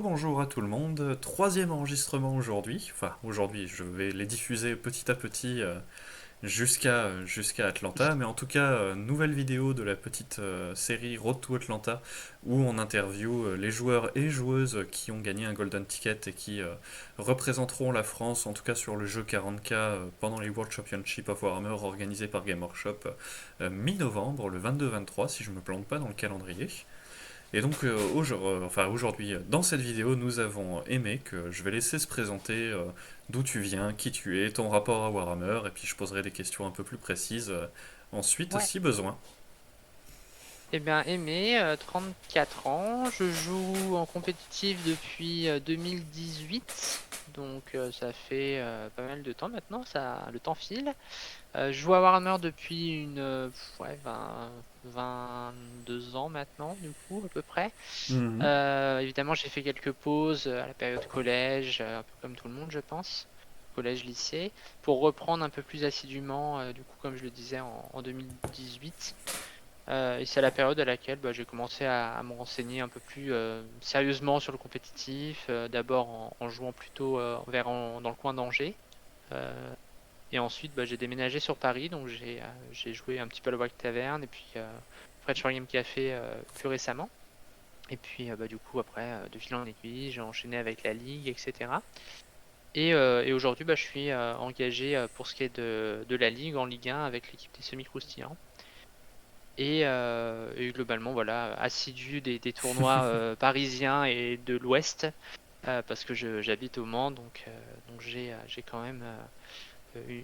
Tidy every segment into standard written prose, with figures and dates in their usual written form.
Rebonjour à tout le monde, troisième enregistrement aujourd'hui. Enfin, aujourd'hui, je vais les diffuser petit à petit jusqu'à Atlanta. Mais en tout cas, nouvelle vidéo de la petite série Road to Atlanta où on interview les joueurs et joueuses qui ont gagné un Golden Ticket et qui représenteront la France, en tout cas sur le jeu 40K pendant les World Championship of Warhammer organisés par Game Workshop mi-novembre, le 22-23, si je me plante pas dans le calendrier. Et donc aujourd'hui, dans cette vidéo, nous avons Aimé, que je vais laisser se présenter d'où tu viens, qui tu es, ton rapport à Warhammer, et puis je poserai des questions un peu plus précises ensuite Ouais. si besoin. Eh bien, Aimé, 34 ans, je joue en compétitif depuis 2018, donc ça fait pas mal de temps maintenant, le temps file. Je joue à Warhammer depuis 22 ans maintenant, du coup, à peu près. Mhm. Évidemment, j'ai fait quelques pauses à la période collège, un peu comme tout le monde, je pense, collège, lycée, pour reprendre un peu plus assidûment, du coup, comme je le disais, en 2018. Et c'est à la période à laquelle j'ai commencé à me renseigner un peu plus sérieusement sur le compétitif, d'abord en jouant plutôt dans le coin d'Angers. Euh, et ensuite, j'ai déménagé sur Paris, donc j'ai joué un petit peu à la White Tavern et puis French Game Café plus récemment. Et puis du coup, après, de fil en aiguille, j'ai enchaîné avec la Ligue, etc. Et aujourd'hui, je suis engagé pour ce qui est de la Ligue en Ligue 1 avec l'équipe des Semi-Croustillants. Et globalement, voilà, assidu des tournois parisiens et de l'Ouest, parce que j'habite au Mans, donc j'ai quand même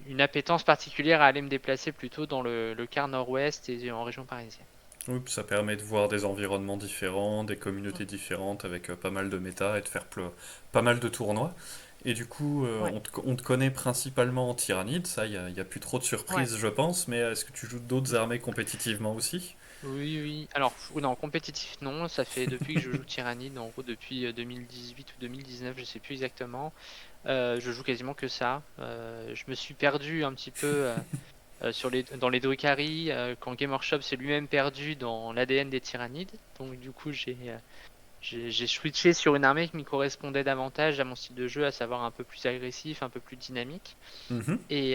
une appétence particulière à aller me déplacer plutôt dans le quart nord-ouest et en région parisienne. Oui, puis ça permet de voir des environnements différents, des communautés différentes avec pas mal de méta et de faire pas mal de tournois. Et du coup, Ouais, on te connaît principalement en Tyrannide, ça, y a plus trop de ouais. surprises, je pense, mais est-ce que tu joues d'autres armées compétitivement aussi? Oui, oui. Alors, non, compétitif, non. Ça fait depuis que je joue Tyrannide, en gros depuis 2018 ou 2019, je sais plus exactement. Je joue quasiment que ça. Je me suis perdu un petit peu dans les Drukhari, quand Game Workshop s'est lui-même perdu dans l'ADN des Tyrannides. Donc du coup, j'ai switché sur une armée qui me correspondait davantage à mon style de jeu, à savoir un peu plus agressif, un peu plus dynamique. Mhm. Et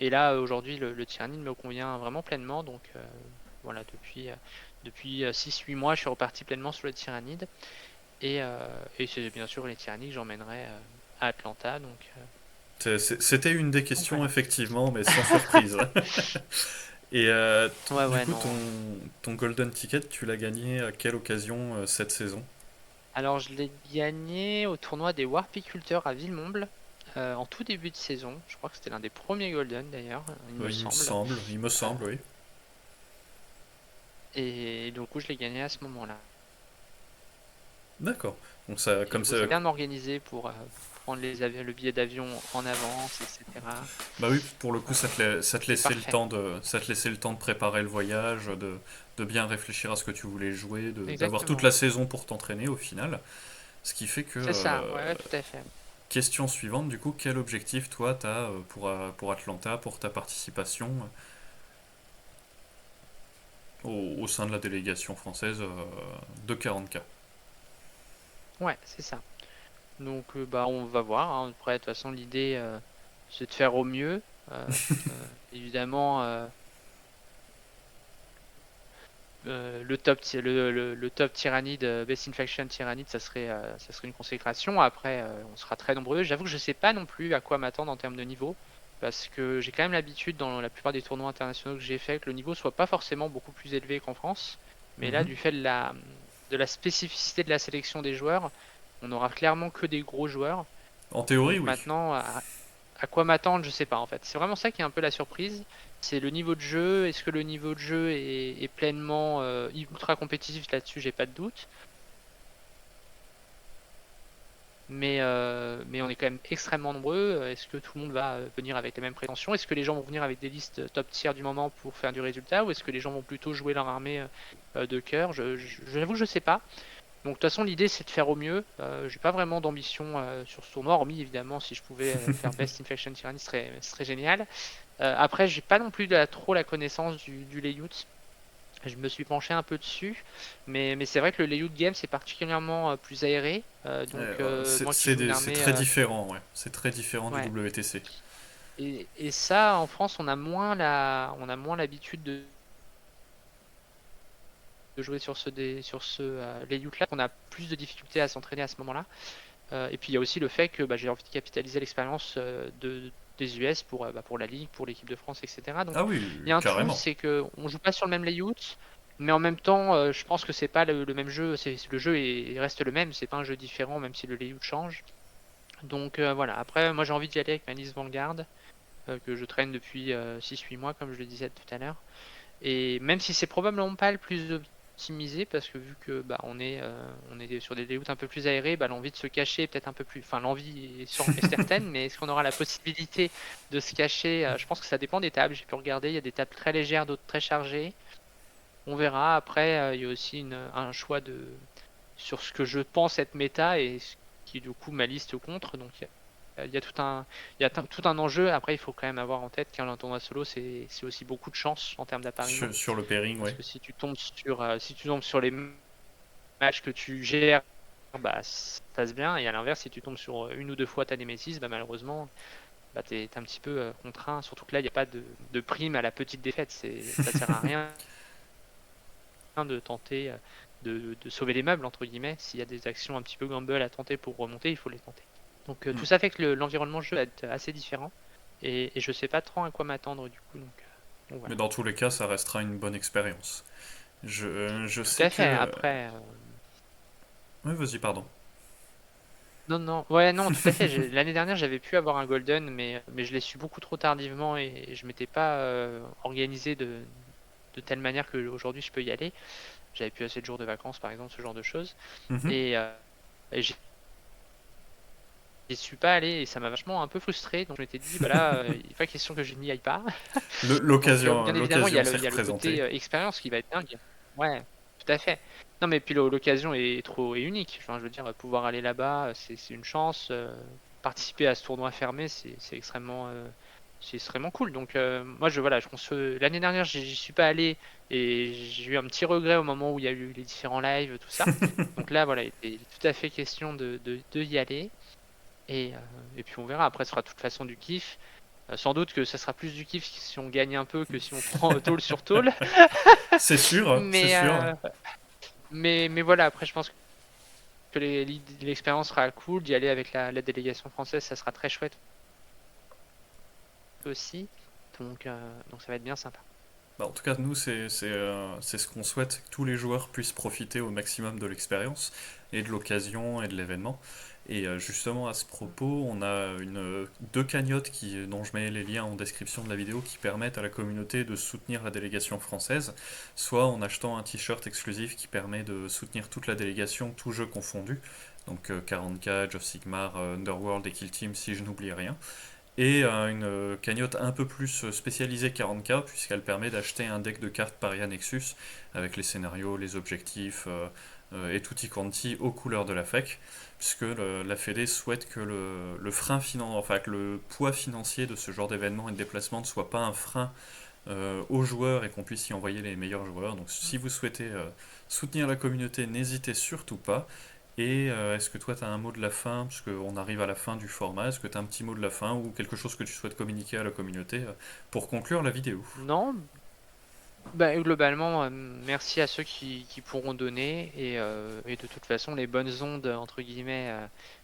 là, aujourd'hui, le Tyrannide me convient vraiment pleinement. Donc voilà, depuis 6-8 mois, je suis reparti pleinement sur le Tyrannide. Et c'est bien sûr les Tyrannides que j'emmènerai à Atlanta. C'était une des Donc questions, voilà. effectivement, mais sans surprise. Et Ouais, du ouais, coup, non. ton Golden Ticket, tu l'as gagné à quelle occasion cette saison? Alors, je l'ai gagné au tournoi des Warpiculteurs à Villemomble en tout début de saison. Je crois que c'était l'un des premiers Golden d'ailleurs, il me semble. Il me Euh, semble, oui. et du coup, je l'ai gagné à ce moment-là. D'accord. Donc ça, J'ai comme ça, trouvé ça bien organisé pour prendre le billet d'avion en avance, etc. bah oui, pour le coup, ça te C'était laissait parfait. ça te laissait le temps de préparer le voyage, de bien réfléchir à ce que tu voulais jouer, d'avoir toute Exactement. la saison pour t'entraîner au final. Ce qui fait que, C'est ça, ouais, ouais, tout à fait. question suivante, du coup, quel objectif toi t'as pour Atlanta, pour ta participation au sein de la délégation française de 40K? Ouais, c'est ça. Donc, on va voir, hein. Après, de toute façon, l'idée, c'est de faire au mieux. Évidemment. Le top Tyrannide, Best Infection Tyrannide, ça serait une consécration. Après, on sera très nombreux. J'avoue que je sais pas non plus à quoi m'attendre en termes de niveau, parce que j'ai quand même l'habitude dans la plupart des tournois internationaux que j'ai fait que le niveau soit pas forcément beaucoup plus élevé qu'en France. Mais là, Mhm. du fait de la spécificité de la sélection des joueurs, on aura clairement que des gros joueurs. En théorie, Donc oui. maintenant, à quoi m'attendre, je sais pas en fait. C'est vraiment ça qui est un peu la surprise. C'est le niveau de jeu. Est-ce que le niveau de jeu est pleinement ultra compétitif là-dessus? J'ai pas de doute. Mais on est quand même extrêmement nombreux. Est-ce que tout le monde va venir avec les mêmes prétentions? Est-ce que les gens vont venir avec des listes top tier du moment pour faire du résultat? Ou est-ce que les gens vont plutôt jouer leur armée de cœur? J'avoue que je sais pas. Donc de toute façon, l'idée c'est de faire au mieux. J'ai pas vraiment d'ambition sur ce tournoi, hormis évidemment si je pouvais faire Best Infection Tyranny, ce serait génial. Après, j'ai pas non plus trop la connaissance du layout. Je me suis penché un peu dessus, mais c'est vrai que le layout game c'est particulièrement plus aéré. Moi qui joue une C'est armée, très différent, ouais. C'est très différent du ouais. WTC. Et ça, en France, on a moins l'habitude de jouer sur sur ce layout-là, qu'on a plus de difficultés à s'entraîner à ce moment-là. Et puis il y a aussi le fait que j'ai envie de capitaliser l'expérience des US pour la Ligue, pour l'équipe de France, etc. Donc Ah oui, il y a un tout, carrément. c'est qu'on joue pas sur le même layout, mais en même temps, je pense que c'est pas le même jeu. Le jeu reste le même, c'est pas un jeu différent, même si le layout change. Donc voilà. Après, moi j'ai envie d'y aller avec ma liste Vanguard, que je traîne depuis 6-8 mois, comme je le disais tout à l'heure. Et même si c'est probablement pas le plus optimisé, parce que vu que on est sur des layouts un peu plus aérés, l'envie de se cacher est peut-être un peu plus. Enfin, l'envie est certaine, mais est-ce qu'on aura la possibilité de se cacher? Je pense que ça dépend des tables. J'ai pu regarder, il y a des tables très légères, d'autres très chargées. On verra. Après, il y a aussi un choix sur ce que je pense être méta et ce qui du coup ma liste contre. Donc il y a tout un enjeu. Après, il faut quand même avoir en tête qu'un tournoi solo, c'est aussi beaucoup de chance en termes d'appariement. Sur le pairing, Parce ouais. que si tu tombes sur les matchs que tu gères, ça se passe bien. Et à l'inverse, si tu tombes sur une ou deux fois ta Nemesis, malheureusement, t'es un petit peu contraint. Surtout que là, il n'y a pas de prime à la petite défaite. Ça sert à rien de tenter de sauver les meubles, entre guillemets. S'il y a des actions un petit peu gamble à tenter pour remonter, il faut les tenter. Donc tout ça fait que l'environnement de jeu va être assez différent. Et je sais pas trop à quoi m'attendre du coup. Donc Mais voilà. dans tous les cas, ça restera une bonne expérience. Je Tout sais à fait. que... Après, Oui, vas-y, pardon. non, non, ouais, non, tout à fait. L'année dernière, j'avais pu avoir un Golden, mais je l'ai su beaucoup trop tardivement et je m'étais pas organisé de telle manière qu'aujourd'hui je peux y aller. J'avais plus assez de jours de vacances, par exemple, ce genre de choses. Mhm. Et j'y suis pas allé et ça m'a vachement un peu frustré. Donc je m'étais dit, là, il n'est pas question que je n'y aille pas. Donc bien évidemment, L'occasion s'est il y a le côté représentée. expérience qui va être dingue. Ouais, tout à fait. Non, mais puis l'occasion est unique. Enfin, je veux dire, pouvoir aller là-bas, c'est une chance. Participer à ce tournoi fermé, c'est extrêmement cool. Donc moi, l'année dernière, j'y suis pas allé et j'ai eu un petit regret au moment où il y a eu les différents lives, tout ça. Donc là, voilà, il était tout à fait question de y aller. Et puis on verra. Après, ce sera de toute façon du kiff. Sans doute que ça sera plus du kiff si on gagne un peu que si on prend tôle sur tôle. C'est sûr, c'est Mais, sûr. mais voilà, après, je pense que l'expérience sera cool. D'y aller avec la délégation française, ça sera très chouette aussi. Donc ça va être bien sympa. Bah, en tout cas, nous, c'est ce qu'on souhaite, que tous les joueurs puissent profiter au maximum de l'expérience et de l'occasion et de l'événement. Et justement, à ce propos, on a deux cagnottes dont je mets les liens en description de la vidéo qui permettent à la communauté de soutenir la délégation française, soit en achetant un t-shirt exclusif qui permet de soutenir toute la délégation, tout jeu confondu, donc 40K, Age of Sigmar, Underworld et Kill Team si je n'oublie rien, et une cagnotte un peu plus spécialisée 40K puisqu'elle permet d'acheter un deck de cartes Paria Nexus avec les scénarios, les objectifs et tutti quanti aux couleurs de la FEC, puisque la Fédé souhaite que que le poids financier de ce genre d'événement et de déplacement ne soit pas un frein aux joueurs et qu'on puisse y envoyer les meilleurs joueurs. Donc si vous souhaitez soutenir la communauté, n'hésitez surtout pas. Et est-ce que toi tu as un mot de la fin, parce qu'on arrive à la fin du format, est-ce que tu as un petit mot de la fin ou quelque chose que tu souhaites communiquer à la communauté pour conclure la vidéo? Non, globalement, merci à ceux qui pourront donner. Et de toute façon, les bonnes ondes, entre guillemets,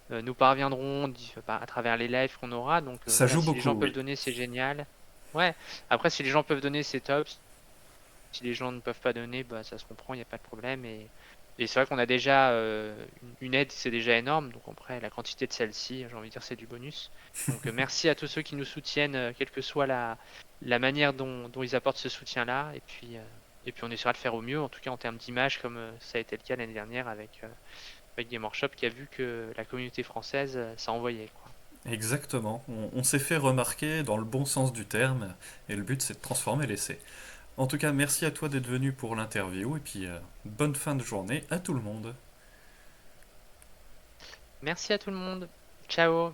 nous parviendront à travers les lives qu'on aura. Donc Ça voilà, joue si les beaucoup, gens peuvent oui. donner, c'est génial. Ouais, après, si les gens peuvent donner, c'est top. Si les gens ne peuvent pas donner, ça se comprend, il n'y a pas de problème. Et c'est vrai qu'on a déjà une aide, c'est déjà énorme. Donc après, la quantité de celle-ci, j'ai envie de dire, c'est du bonus. Donc merci à tous ceux qui nous soutiennent, quelle que soit la manière dont ils apportent ce soutien-là. Et puis on essaiera de faire au mieux, en tout cas en termes d'image, comme ça a été le cas l'année dernière avec Game Workshop, qui a vu que la communauté française, ça envoyait, quoi. Exactement. On s'est fait remarquer dans le bon sens du terme, et le but c'est de transformer l'essai. En tout cas, merci à toi d'être venu pour l'interview, et puis bonne fin de journée à tout le monde. Merci à tout le monde. Ciao!